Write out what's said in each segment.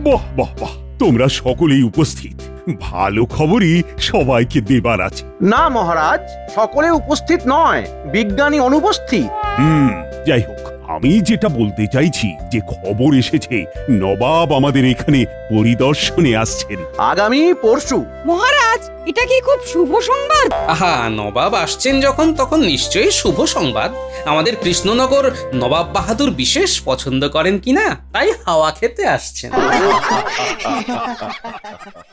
বাহ বাহ বাহ, তোমরা সকলেই উপস্থিত। ভালো খবরই সবাইকে দেবার আছে। না মহারাজ, সকলে উপস্থিত নয়, বিজ্ঞানী অনুপস্থিত। যাই হোক, আমি যেটা বলতে চাইছি যে খবর এসেছে নবাব আমাদের এখানে পরিদর্শনে আসছেন আগামী পরশু। মহারাজ, এটা কি খুব শুভ সংবাদ? আহা, নবাব আসছেন যখন তখন নিশ্চয়ই শুভ সংবাদ। আমাদের কৃষ্ণনগর নবাব বাহাদুর বিশেষ পছন্দ করেন কিনা, তাই হাওয়া খেতে আসছেন।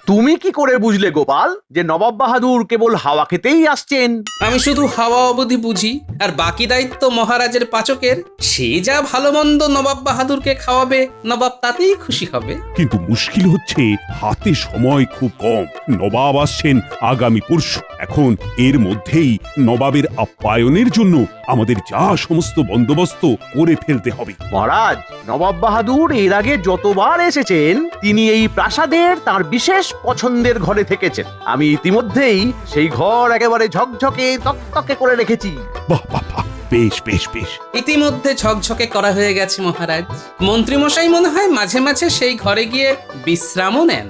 তুমি কি করে বুঝলে গোপাল যে নবাব বাহাদুর কেবল হাওয়া খেতেই আসছেন? আমি শুধু হাওয়া অবধি বুঝি, আর বাকি দায়িত্ব মহারাজের পাচকের। সে যা ভালো মন্দ নবাব বাহাদুরকে খাওয়াবে, নবাব তাতেই খুশি হবে। কিন্তু মুশকিল হচ্ছে হাতে সময় খুব কম। নবাব আসছেন আগামী পরশু। এখন এর মধ্যেই নবাবের আপ্যায়নের জন্য আমাদের যা সমস্ত বন্দোবস্ত করে ফেলতে হবে। মহারাজ, নবাব বাহাদুর এর আগে যতবার এসেছেন তিনি এই প্রাসাদের তার বিশেষ পছন্দের ঘরে থেকেছেন। আমি ইতিমধ্যেই সেই ঘর একেবারে ঝকঝকে তকতকে করে রেখেছি। বাহ বাহ বাহ, বেশ বেশ বেশ। ইতিমধ্যে ঝকঝকে করা হয়ে গেছে মহারাজ। মন্ত্রীমশাই মনে হয় মাঝে মাঝে সেই ঘরে গিয়ে বিশ্রামও নেন।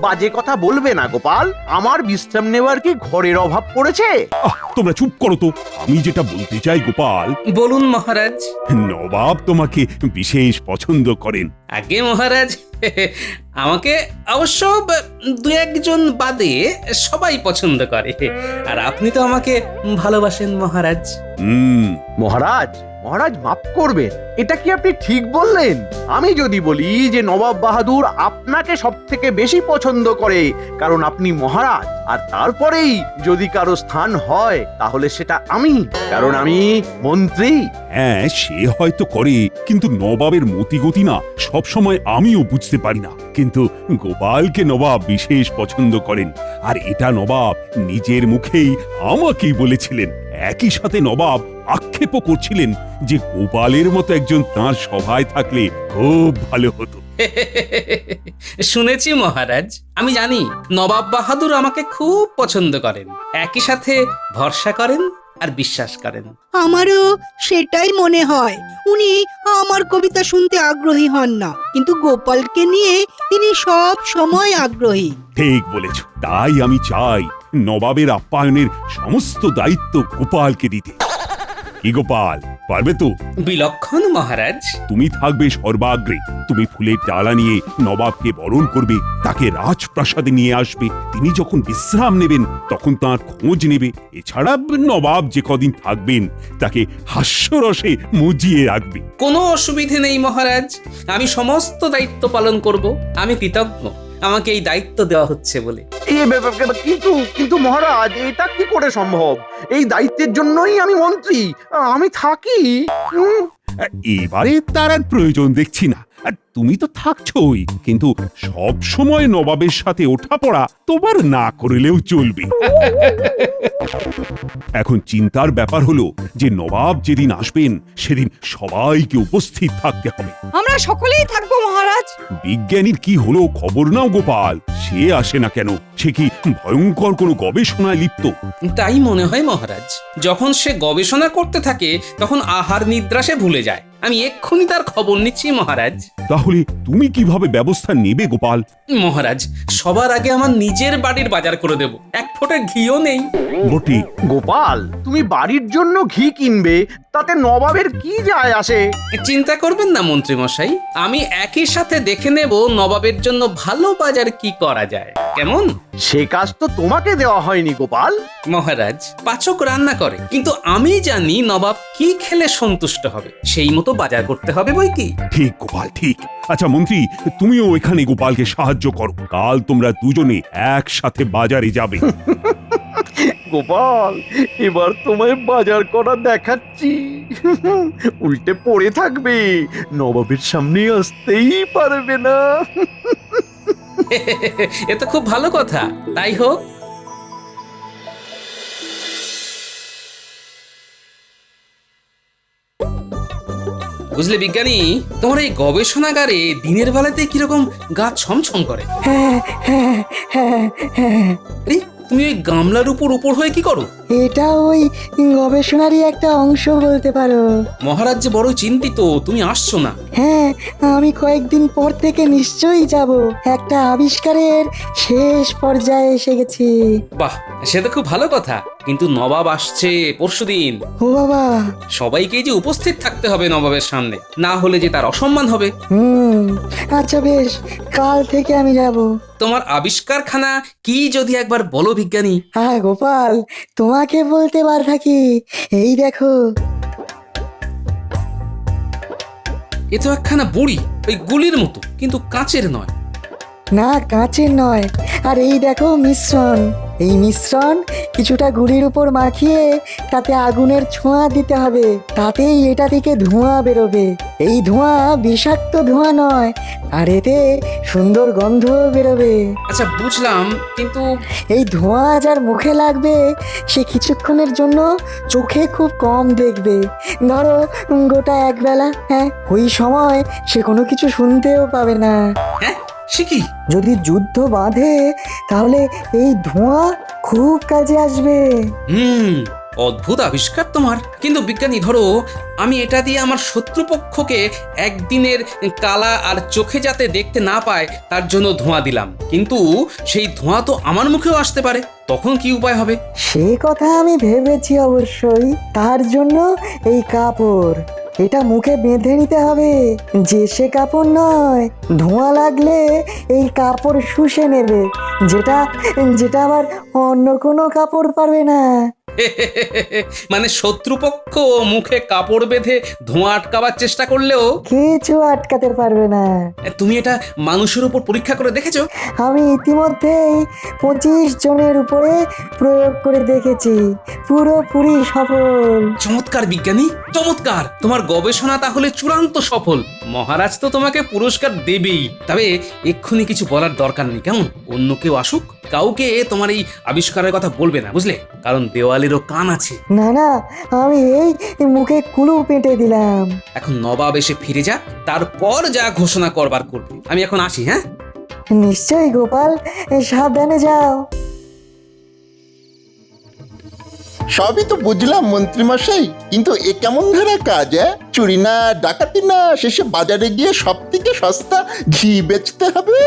বাজে কথা বলবে না গোপাল, আমার বিশ্রাম নেওয়ার কি ঘরের অভাব পড়েছে? তোমরা চুপ করো তো। আমি যেটা বলতে চাই গোপাল, বলুন মহারাজ। নবাব তোমাকে বিশেষ পছন্দ করেন। আগে মহারাজ, আমাকে অবশ্য দু একজন বাদে সবাই পছন্দ করে, আর আপনি তো আমাকে ভালোবাসেন মহারাজ। মহারাজ, মহারাজ মাফ করবেন, এটা কি আপনি ঠিক বললেন? আমি যদি বলি যে নবাব বাহাদুর আপনাকে সব থেকে বেশি পছন্দ করে কারণ আপনি মহারাজ, আর তারপরেই যদি কারো স্থান হয় তাহলে সেটা আমি, কারণ আমি মন্ত্রী। হ্যাঁ, সে হয়তো করে, কিন্তু নবাবের মতিগতি না সব সময় আমিও বুঝতে পারি না। কিন্তু গোপালকে নবাব বিশেষ পছন্দ করেন, আর এটা নবাব নিজের মুখেই আমাকেই বলেছিলেন। একই সাথে নবাব আক্ষেপও করছিলেন যে গোপালের মতো একজন তাঁর সভায় থাকলে খুব ভালো হতো। শুনেছি মহারাজ, আমি জানি নবাব বাহাদুর আমাকে খুব পছন্দ করেন, একই সাথে ভরসা করেন আর বিশ্বাস করেন। আমারও সেটাই মনে হয়। উনি আমার কবিতা শুনতে আগ্রহী হন না, কিন্তু গোপালকে নিয়ে তিনি সব সময় আগ্রহী। ঠিক বলেছ। তাই আমি চাই নবাবের আপ্যায়নের সমস্ত দায়িত্ব গোপালকে দিতে। কি গোপাল, পারবে তো? বিলক্ষণ মহারাজ। তুমি থাকবে সর্বাগ্রে। তুমি ফুলের ডালা নিয়ে নবাবকে বরণ করবে, তাকে রাজপ্রাসাদে নিয়ে আসবে। তিনি যখন বিশ্রাম নেবেন তখন তার খোঁজ নেবে। এছাড়া নবাব যে কদিন থাকবেন তাকে হাস্যরসে মুজিয়ে রাখবে। কোনো অসুবিধে নেই মহারাজ, আমি সমস্ত দায়িত্ব পালন করব। আমি কৃতজ্ঞ আমাকে এই দায়িত্ব দেওয়া হচ্ছে বলে। কিন্তু মহারাজ, এটা কি করে সম্ভব? এই দায়িত্বের জন্যই আমি মন্ত্রী, আমি থাকি। এবারে তার আর প্রয়োজন দেখছি না। আর তুমি তো থাকছোই, কিন্তু সব সময় নবাবের সাথে ওঠা পড়া তোমার না করলেও চলবে। এখন চিন্তার ব্যাপার হলো যে নবাব যেদিন আসবেন সেদিন সবাইকে উপস্থিত থাকতে হবে। আমরা সকলেই থাকবো মহারাজ। বিজ্ঞানীর কি হলো খবর নাও গোপাল। সে আসে না কেন? সে কি ভয়ঙ্কর কোনো গবেষণায় লিপ্ত? তাই মনে হয় মহারাজ। যখন সে গবেষণা করতে থাকে তখন আহার নিদ্রা সে ভুলে যায়। আমি এক্ষুনি তার খবর নিচ্ছি মহারাজ। তাহলে তুমি কিভাবে ব্যবস্থা নেবে গোপাল? মহারাজ, সবার আগে আমার নিজের বাড়ির বাজার করে দেব। এক ফোঁটা ঘিও নেই। বটে। গোপাল, তুমি বাড়ির জন্য ঘি কিনবে, তাতে নবাবের কি যায় আসে? চিন্তা করবেন না মন্ত্রী মশাই, আমি একই সাথে দেখে নেব নবাবের জন্য ভালো বাজার কি করা যায়। কেমন? সে কাজ তো তোমাকে দেওয়া হয়নি গোপাল। মহারাজ, পাচক রান্না করে, কিন্তু আমি জানি নবাব কি খেলে সন্তুষ্ট হবে, সেই মতো বাজার করতে হবে বই কি। ঠিক গোপাল, ঠিক। আচ্ছা মন্ত্রী, তুমিও এখানে গোপালকে সাহায্য করো। কাল তোমরা দুজনে একসাথে বাজারে যাবে। গোপাল, এবার তোমায় বাজার করা দেখাচ্ছি। উল্টে পড়ে থাকবে, নবাবের সামনে আসতেই পারবে না। এ তো খুব ভালো কথা, তাই হোক। বুঝলে বিজ্ঞানী, তোমার এই গবেষণাগারে দিনের বেলাতে কিরকম গা ছমছম করে। তুমি ওই গামলার উপর উপর হয়ে কি করো? এটা ওই গবেষণারই একটা অংশ বলতে পারো। মহারাজ যে বড় চিন্তিত তুমি আসছো না। হ্যাঁ, আমি কয়েকদিন পর থেকে নিশ্চয়ই যাব। একটা আবিষ্কারের শেষ পর্যায়ে এসে গেছি। বাহ, সে তো খুব ভালো কথা, কিন্তু নবাব আসছে পরশুদিন। ও বাবা। সবাইকে যে উপস্থিত থাকতে হবে নবাবের সামনে, না হলে যে তার অসম্মান হবে। আচ্ছা বেশ, কাল থেকে আমি যাব। তোমার আবিষ্কারখানা কি যদি একবার বলো বিজ্ঞানী। হ্যাঁ গোপাল, তোমাকে বলতে বার থাকি। এই দেখো। এ তো একখানা বুড়ি, ওই গুলির মতো, কিন্তু কাচের নয়। না, কাঁচের নয়। আর এই দেখো মিশ্রণ। এই মিশ্রণ কিছুটা গুড়ির উপর মাখিয়ে তাতে আগুনের ছোঁয়া দিতে হবে। তাতেই এটা থেকে ধোঁয়া বেরোবে। এই ধোঁয়া বিষাক্ত ধোঁয়া নয়, আর এতে সুন্দর গন্ধ বেরোবে। আচ্ছা বুঝলাম, কিন্তু এই ধোঁয়া যার মুখে লাগবে সে কিছুক্ষণের জন্য চোখে খুব কম দেখবে। ধরো গোটা একবেলা। হ্যাঁ, ওই সময় সে কোনো কিছু শুনতেও পাবে না। হ্যাঁ, সে কি? যদি যুদ্ধ বাঁধে তাহলে এই ধোঁয়া খুব কাজে আসবে। অদ্ভুত আবিষ্কার তোমার। কিন্তু বিজ্ঞানী, ধরো আমি এটা দিয়ে আমার শত্রুপক্ষকে একদিনের কালা আর চোখে যাতে দেখতে না পায় তার জন্য ধোঁয়া দিলাম, কিন্তু সেই ধোঁয়া তো আমার মুখেও আসতে পারে, তখন কি উপায় হবে? সে কথা আমি ভেবেছি অবশ্যই। তার জন্য এই কাপড়, এটা মুখে বেঁধে নিতে হবে। যে সে কাপড় নয়, ধোঁয়া লাগলে এই কাপড় শুষে নেবে, যেটা যেটা আবার অন্য কোনো কাপড় পারবে না। মানে শত্রুপক্ষ মুখে কাপড় বেঁধে ধোঁয়া আটকাবার চেষ্টা করলেও কিছু আটকাতে পারবে না। তুমি এটা মানুষের উপর পরীক্ষা করে দেখেছো? আমি ইতিমধ্যেই 25 জনের উপরে প্রয়োগ করে দেখেছি, পুরোপুরি সফল। চমৎকার বিজ্ঞানী, চমৎকার। তোমার গবেষণা তাহলে চূড়ান্ত সফল। মহারাজ তো তোমাকে পুরস্কার দেবেই। তবে এক্ষুনি কিছু বলার দরকার নেই, কেমন? অন্য কেউ আসুক, কাউকে তোমার এই আবিষ্কারের কথা বলবে না, বুঝলে? কারণ দেওয়ালেরও কান আছে। না না, আমি এই মুখে কুলু পেটে দিলাম। এখন নবাব এসে ফিরে যাক, তারপর যা ঘোষণা করবার করবে। আমি এখন আসি। হ্যাঁ, নিশ্চয়ই গোপাল, সাবধানে যাও। সবই তো বুঝলাম মন্ত্রীমশাই, কিন্তু এ কেমন ধরা কাজ? চুরি না, ডাকাতি না, শেষে বাজারে গিয়ে সব থেকে সস্তা ঘি বেচতে হবে।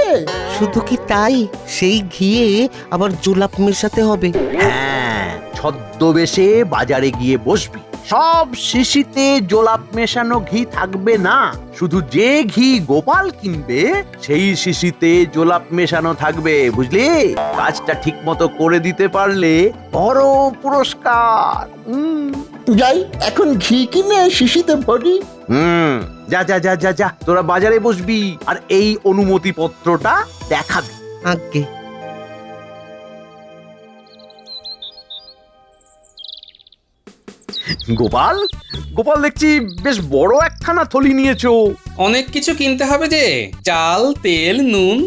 শুধু কি তাই, সেই ঘিয়ে আবার জুলাপ মেশাতে হবে। হ্যাঁ, ছদ্মবেশে বাজারে গিয়ে বসবি। সব শিশিতে জোলাপ মেশানো ঘি থাকবে না, শুধু যে ঘি গোপাল কিনবে সেই শিশিতে জোলাপ মেশানো থাকবে, বুঝলি? কাজটা ঠিক মতো করে দিতে পারলে বড় পুরস্কার। যাই, এখন ঘি কিনে শিশিতে ভরি। যা যা যা যা যা, তোরা বাজারে বসবি আর এই অনুমতি পত্রটা দেখাবি। আজ্ঞে। গোপাল, গোপাল দেখছি বেশ বড় একখানা থলি নিয়েছো। অনেক কিছু কিনতে হবে যে, চাল, তেল, নুন।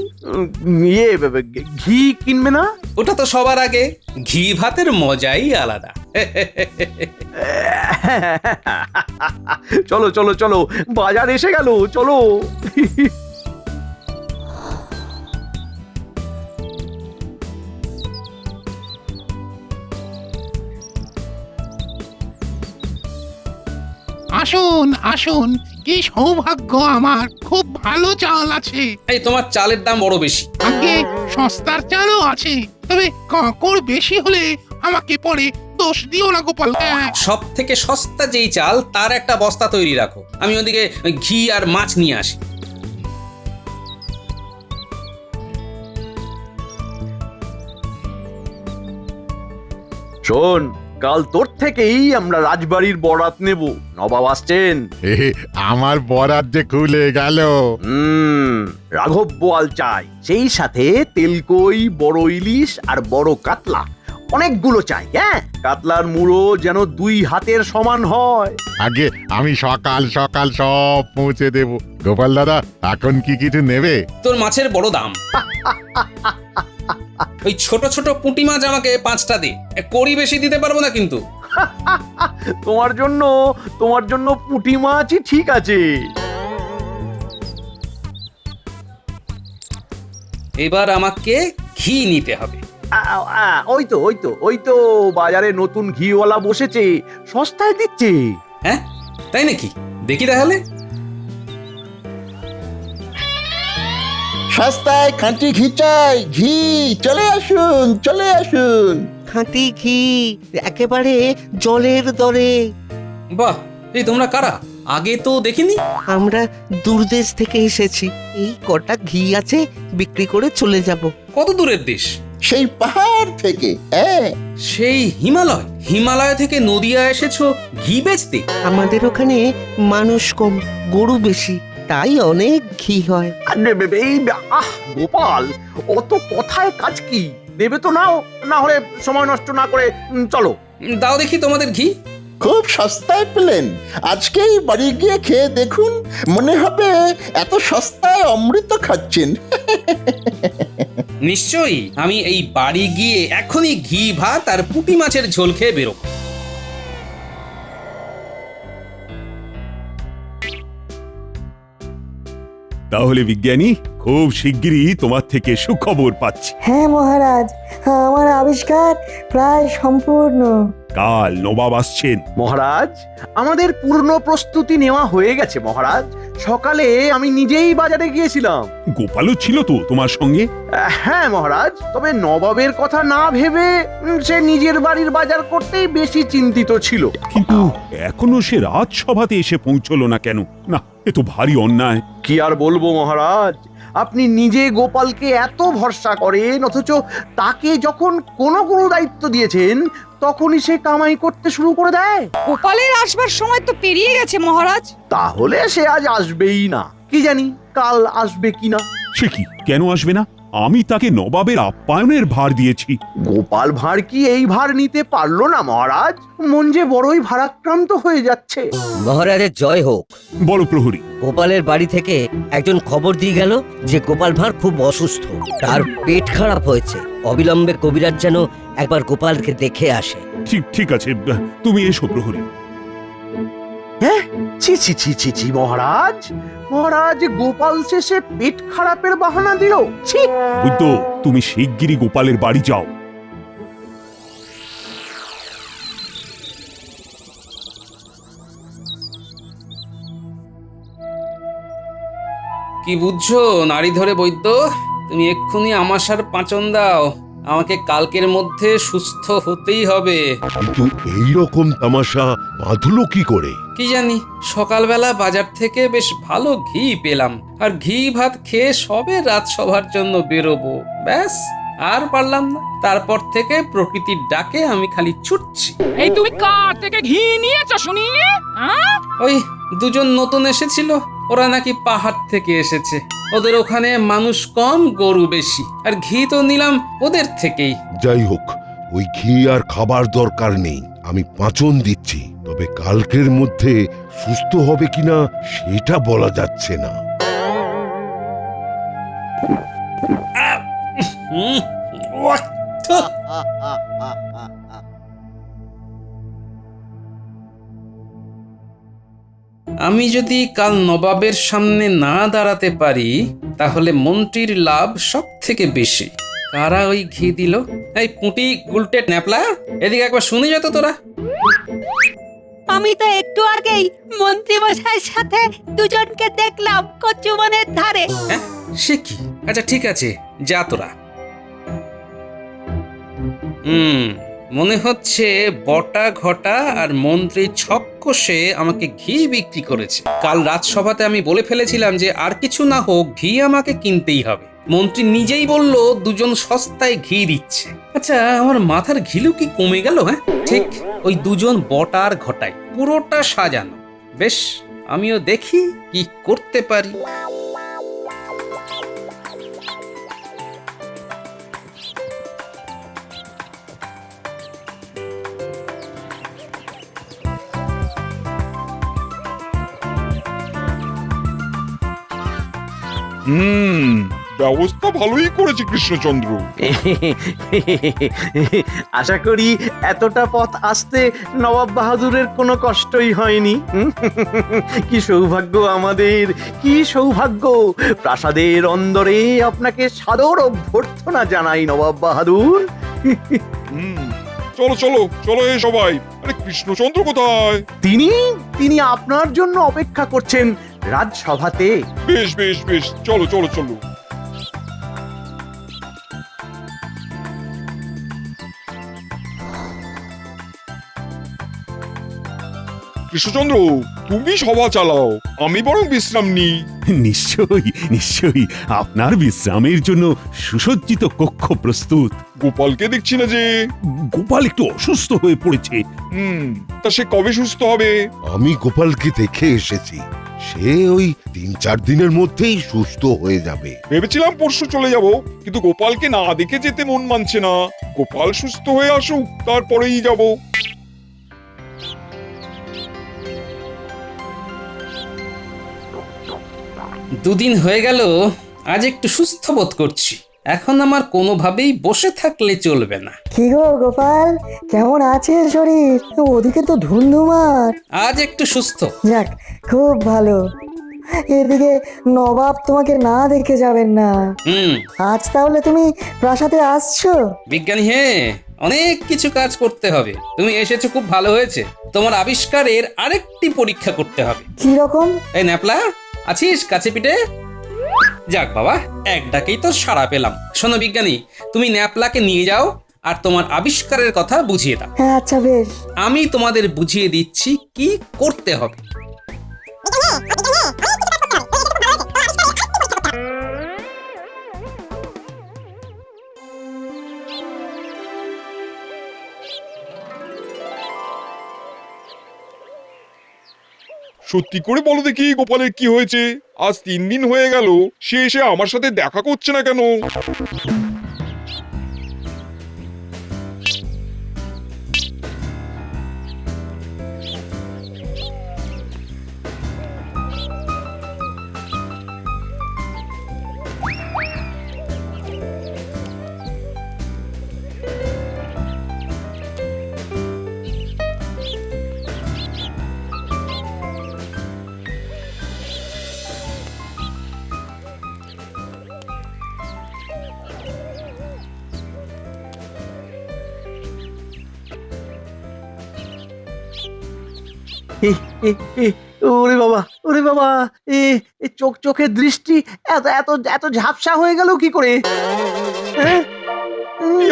ঘি কিনবে না? ওটা তো সবার আগে। ঘি ভাতের মজাই আলাদা। চলো চলো চলো, বাজার এসে গেল, চলো। আসুন আসুন, কি সৌভাগ্য আমার, খুব ভালো চাল আছে। এই তোমার চালের দাম বড় বেশি। আগে সস্তার চালও আছে, তবে কাঁকড় বেশি হলে আমাকে পরে দোষ দিও না গোপাল। সব থেকে সস্তা যেই চাল তার একটা বস্তা তৈরি রাখো, আমি ওদিকে ঘি আর মাছ নিয়ে আসি। শোন, কাল তোর থেকেই আমরা রাজবাড়ির বরাত নেব। নবাব আসছেন। আমার বরাত যে খুলে গেল। রাঘব বোয়াল চাই, সেই সাথে তেলকই, বড় ইলিশ আর বড় কাতলা অনেকগুলো চাই। হ্যাঁ, কাতলার মুড়ো যেন 2 হাতের সমান হয়। আগে আমি সকাল সকাল সব পৌঁছে দেব। গোপাল দাদা, এখন কি কিছু নেবে? তোর মাছের বড় দাম। ওই ছোট ছোট পুঁটি মাছ আমাকে 5টা দে, কড়ি বেশি দিতে পারবো না কিন্তু। তোমার জন্য পুঁটি মাছই ঠিক আছে। এবার আমাকে ঘি নিতে হবে। ওই তো বাজারে নতুন ঘিওয়ালা বসেছে, সস্তায় দিচ্ছে। হ্যাঁ তাই নাকি? দেখি তাহলে। সস্তায় খাঁটি ঘি চাই, ঘি, চলে আসুন চলে আসুন। খাঁটি ঘি একেবারে জলের দরে। বাহ, এই তোমরা কারা? আগে তো দেখিনি। আমরা দূরদেশ থেকে এসেছি, এই কটা ঘি আছে, বিক্রি করে চলে যাব। কত দূরের দেশ? সেই পাহাড় থেকে, হ্যাঁ। সেই হিমালয়? হিমালয় থেকে নদিয়া এসেছো ঘি বেচতে? আমাদের ওখানে মানুষ কম, গরু বেশি, তাই অনেক ঘি হয়। গোপাল, অত কথায় কাজ কি? দেবে তো নাও, না হলে সময় নষ্ট না করে চলো। দাও দেখি তোমাদের ঘি। খুব সস্তায় পেলেন, আজকেই বাড়ি গিয়ে খেয়ে দেখুন, মনে হবে এত সস্তায় অমৃত খাচ্ছেন। নিশ্চয়ই, আমি এই বাড়ি গিয়ে এখনই ঘি ভাত আর পুঁটি মাছের ঝোল খেয়ে বেরোবো। তাহলে বিজ্ঞানী, খুব শিগগিরই তোমার থেকে সুখবর পাচ্ছি। হ্যাঁ মহারাজ, আমার আবিষ্কার প্রায় সম্পূর্ণ। কাল নবাব আসছেন। মহারাজ, আমাদের পূর্ণ প্রস্তুতি নেওয়া হয়ে গেছে মহারাজ। সকালে আমি নিজেই বাজারে গিয়েছিলাম। গোপালও ছিল তো তোমার সঙ্গে? হ্যাঁ মহারাজ, তবে নবাবের কথা না ভেবে সে নিজের বাড়ির বাজার করতেই বেশি চিন্তিত ছিল। কিন্তু এখনো সে রাজসভাতে এসে পৌঁছলো না কেন? না, এ তো ভারী অন্যায়। কি আর বলবো মহারাজ, আপনি নিজে গোপালকে এত ভরসা করেন, অথচ তাকে যখন কোনো দায়িত্ব দিয়েছেন তখনই সে কামাই করতে শুরু করে দেয়। গোপালের আসবার সময় তো পেরিয়ে গেছে মহারাজ। তাহলে সে আজ আসবেই না, কি জানি কাল আসবে কিনা। সে কি, কেন আসবে না? আমি তাকে নবাবের আপ্যায়নের ভার দিয়েছি। গোপাল ভাঁড় কি এই ভার নিতে পারলো না মহারাজ? মন যে বড়ই ভারাক্রান্ত হয়ে যাচ্ছে। মহারাজের জয় হোক। বড় প্রহরী, গোপালের বাড়ি থেকে একজন খবর দিয়ে গেল যে গোপাল ভাঁড় খুব অসুস্থ, তার পেট খারাপ হয়েছে। অবিলম্বে কবিরাজ যেন একবার গোপালকে দেখে আসে। ঠিক আছে, তুমি এসো প্রহরী। হ্যাঁ, ছি ছি ছি ছি ছি মহারাজ, মহারাজ গোপাল শেষে পেট খারাপের বাহানা দিল। ছি। বুদ্ধ, তুমি শিগগিরই গোপালের বাড়ি যাও। কি বুঝছো নারী ধরে বৈদ্য? তুমি এক্ষুনি আমাশার পাঁচন দাও, আমাকে কালকের মধ্যে সুস্থ হতেই হবে। কিন্তু এই রকম তামাশা বাঁধলো কি করে? কি জানি, সকালবেলা বাজার থেকে বেশ ভালো ঘি পেলাম, আর ঘি ভাত খেয়ে সবে রাজসভার জন্য বেরোবো, ব্যাস আর পারলাম না। তারপর থেকে প্রকৃতির ডাকে আমি খালি ছুটছি। এই তুমি কার থেকে ঘি নিয়েছো শুনি? ওই দুজন নতুন এসেছিল, ওরা নাকি পাহাড় থেকে এসেছে। ওদের ওখানে মানুষ কম, গরু বেশি, আর ঘি তো নিলাম ওদের থেকেই। যাই হোক, ওই ঘি আর খাবার দরকার নেই, আমি পাঁচন দিচ্ছি। তবে কালকের মধ্যে সুস্থ হবে কিনা সেটা বলা যাচ্ছে না। আমি যদি কাল নবাবের সামনে না দাঁড়াতে পারি, তাহলে মন্ত্রীর লাভ সব থেকে বেশি। কারা ওই ঘি দিল? এই পুঁটি গুলটে ন্যাপলা, এদিকে একবার শুনে যেত তোরা। আমি তো একটু আগেই মন্ত্রী মশাইয়ের সাথে দুজনকে দেখলাম কচুবনের ধারে। হ্যাঁ, সে কি? আচ্ছা ঠিক আছে, যা তোরা। মনে হচ্ছে বটা ঘটা আর মন্ত্রী ছক কষে আমাকে ঘি বিক্রি করেছে। কাল রাজসভাতে আমি বলে ফেলেছিলাম যে আর কিছু না হোক ঘি আমাকে কিনতেই হবে। মন্ত্রী নিজেই বলল দুজন সস্তায় ঘি দিচ্ছে। আচ্ছা, আমার মাথার ঘিলু কি কমে গেল? হ্যাঁ, ঠিক ওই দুজন বটা আর ঘটায়, পুরোটা সাজানো। বেশ, আমিও দেখি কি করতে পারি। ব্যবস্থা ভালোই করেছে কৃষ্ণচন্দ্র। আশা করি এতটা পথ আসতে নবাব বাহাদুরের কোনো কষ্টই হয়নি। কি সৌভাগ্য আমাদের, কি সৌভাগ্য! প্রাসাদের অন্দরে আপনাকে সাদর অভ্যর্থনা জানাই নবাব বাহাদুর। চলো চলো চলো হে সবাই। আরে কৃষ্ণচন্দ্র কোথায়? তিনি তিনি আপনার জন্য অপেক্ষা করছেন রাজসভাতে। বেশ বেশ বেশ, চলো চলো চলো। কৃষ্ণচন্দ্র, তুমি সভা চালাও, আমি বরং বিশ্রাম নিই। নিশ্চয়ই নিশ্চয়ই, আপনার বিশ্রামের জন্য সুসজ্জিত কক্ষ প্রস্তুত। গোপালকে দেখছি না যে। গোপাল একটু অসুস্থ হয়ে পড়েছে। তা সে কবে সুস্থ হবে? আমি গোপালকে দেখে এসেছি, সে ওই ৩-৪ দিনের মধ্যেই সুস্থ হয়ে যাবে। ভেবেছিলাম পরশু চলে যাব, কিন্তু গোপালকে না দেখে যেতে মন মানছে না। গোপাল সুস্থ হয়ে আসুক, তারপরেই যাব। দুদিন হয়ে গেল, আজ একটু সুস্থ বোধ করছি। এখন আমার কোনোভাবেই বসে থাকলে চলবে না। কি গো গোপাল, কেমন আছে শরীর? ওদিকে তো ধুন্ধুমার। আজ একটু সুস্থ। যাক, খুব ভালো। এদিকে নবাব তোমাকে না দেখে যাবেন না। আজ তাহলে তুমি প্রাসাদে আসছো? বিজ্ঞানী হে, অনেক কিছু কাজ করতে হবে। তুমি এসেছো খুব ভালো হয়েছে। তোমার আবিষ্কারের আরেকটি পরীক্ষা করতে হবে। কি রকম? এই ন্যাপলা, আছিস কাছে পিঠে? যাক বাবা, এক ডাকেই তো সাড়া পেলাম। শোনো বিজ্ঞানী, তুমি ন্যাপলাকে নিয়ে যাও আর তোমার আবিষ্কারের কথা বুঝিয়ে দাও। হ্যাঁ আচ্ছা বেশ। আমি তোমাদের বুঝিয়ে দিচ্ছি কি করতে হবে। সত্যি করে বলো দেখি, গোপালের কি হয়েছে? আজ 3 দিন হয়ে গেল, সে এসে আমার সাথে দেখা করছে না কেন? ওরে বাবা, ওরে বাবা, চোখ চোখের দৃষ্টি এত এত এত ঝাপসা হয়ে গেল কি করে?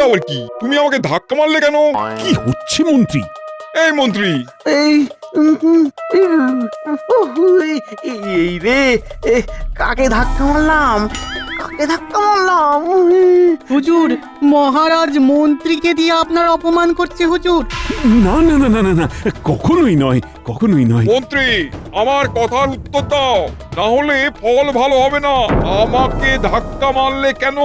আবার কি? তুমি আমাকে ধাক্কা মারলে কেন? কি হচ্ছে মন্ত্রী? এই মন্ত্রী, এই এই রে, কাকে ধাক্কা মারলাম? কাকে ধাক্কা মারলাম? হুজুর, মহারাজ মন্ত্রীকে দিয়ে আপনার অপমান করছে হুজুর। না না না না না না, কখনোই নয়, কখনোই নয়। মন্ত্রী, আমার কথার উত্তর দাও, না হলে ফল ভালো হবে না। আমাকে ধাক্কা মারলে কেন?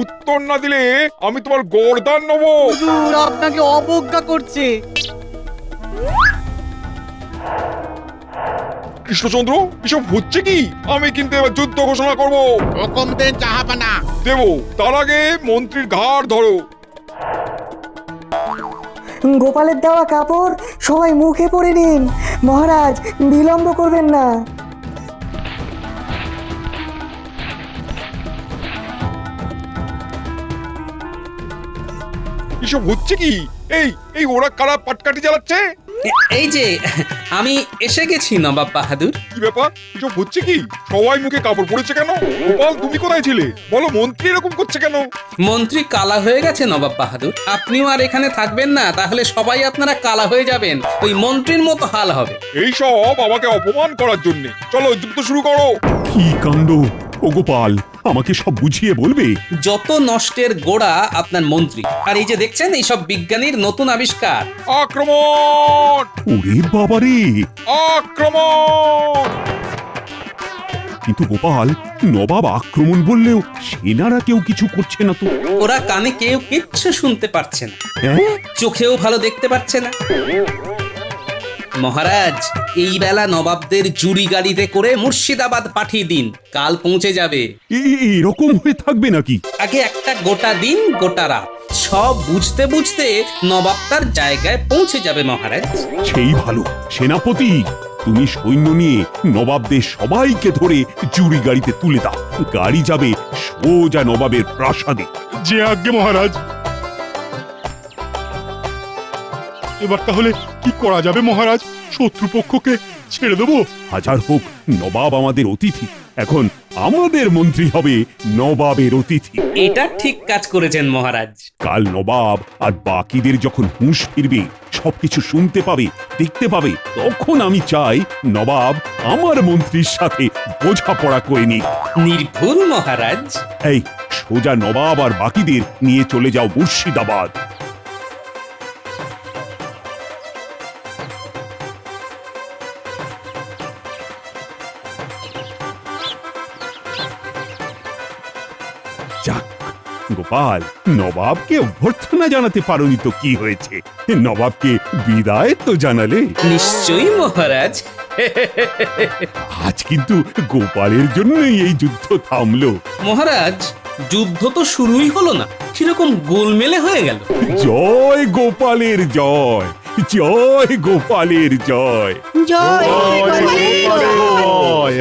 উত্তর না দিলে আমি তোমার গর্দান নেব। হুজুর আপনাকে অবজ্ঞা করছে। কৃষ্ণচন্দ্র, এসব হচ্ছে কি? আমি কিন্তু এবার যুদ্ধ ঘোষণা করব। হুকুম দেন জাহাপানা। দেব, তার আগে মন্ত্রীর ঘাড় ধরো। গোপালের দেওয়া কাপড় সবাই মুখে পরে নিন। মহারাজ, বিলম্ব করবেন না। এসব হচ্ছে কি? এই এই ওরা কারা পাটকাঠি জ্বালাচ্ছে? এই যে আমি এসে গেছি নবাব বাহাদুর। কি ব্যাপার? এসব হচ্ছে কি? সবাই মুখে কাপড় পরেছে কেন? গোপাল, তুমি কোথায় ছিলে? বলো, মন্ত্রী এরকম করছে কেন? মন্ত্রী কালা হয়ে গেছে নবাব বাহাদুর। আপনিও আর এখানে থাকবেন না, তাহলে সবাই আপনারা কালা হয়ে যাবেন। ওই মন্ত্রীর মতো হাল হবে। এই সব আমাকে অপমান করার জন্য। চলো যুদ্ধ শুরু করো। কি কাণ্ড! ও গোপাল, আমাকে সব বুঝিয়ে বলবে? যত নষ্টের গোড়া আপনার মন্ত্রী। আর এই যে দেখছেন, এইসব বিজ্ঞানীর নতুন আবিষ্কার। আক্রমণ! ওরে বাবারে! আক্রমণ! কিন্তু গোপাল, নবাব আক্রমণ বললেও সেনারা কেউ কিছু করছে না তো। ওরা কানে কেউ কিচ্ছু শুনতে পারছে না, চোখেও ভালো দেখতে পাচ্ছে না। মহারাজ, এই বেলা নবাবদের জুড়ি গাড়িতে করে মুর্শিদাবাদ পাঠিয়ে দিন, কাল পৌঁছে যাবে। এরকম হয়ে থাকবে নাকি? আগে একটা গোটা দিন গোটা রাত সব বুঝতে বুঝতে নবাব তার জায়গায় পৌঁছে যাবে মহারাজ। সেই ভালো। সেনাপতি, তুমি সৈন্য নিয়ে নবাবদের সবাইকে ধরে জুড়ি গাড়িতে তুলে দাও। গাড়ি যাবে সোজা নবাবের প্রাসাদে। যে আজ্ঞে মহারাজ। এবার তাহলে কি করা যাবে মহারাজ? শত্রুপক্ষকে ছেড়ে দেবো? হাজার হোক নবাব আমাদের অতিথি, এখন আমাদের মন্ত্রী হবে নবাবের অতিথি। এটা ঠিক কাজ করেছেন মহারাজ। কাল নবাব আর বাকিদের যখন হুঁশ ফিরবে, সবকিছু শুনতে পাবে, দেখতে পাবে, তখন আমি চাই নবাব আমার মন্ত্রীর সাথে বোঝাপড়া করে নিক। নির্ভুল মহারাজ। এই সোজা নবাব আর বাকিদের নিয়ে চলে যাও মুর্শিদাবাদ। যাক গোপাল, নবাবকে অভ্যর্থনা জানাতে পারোনি তো কি হয়েছে, নবাবকে বিদায় তো জানালে। নিশ্চয়ই মহারাজ। আজ কিন্তু গোপালের জন্যই এই যুদ্ধ থামলো। মহারাজ, যুদ্ধ তো শুরুই হলো না, কিরকম গোলমেলে হয়ে গেল। জয় গোপালের জয়, জয় গোপালের জয়। জয় গোপালের জয়। জয়!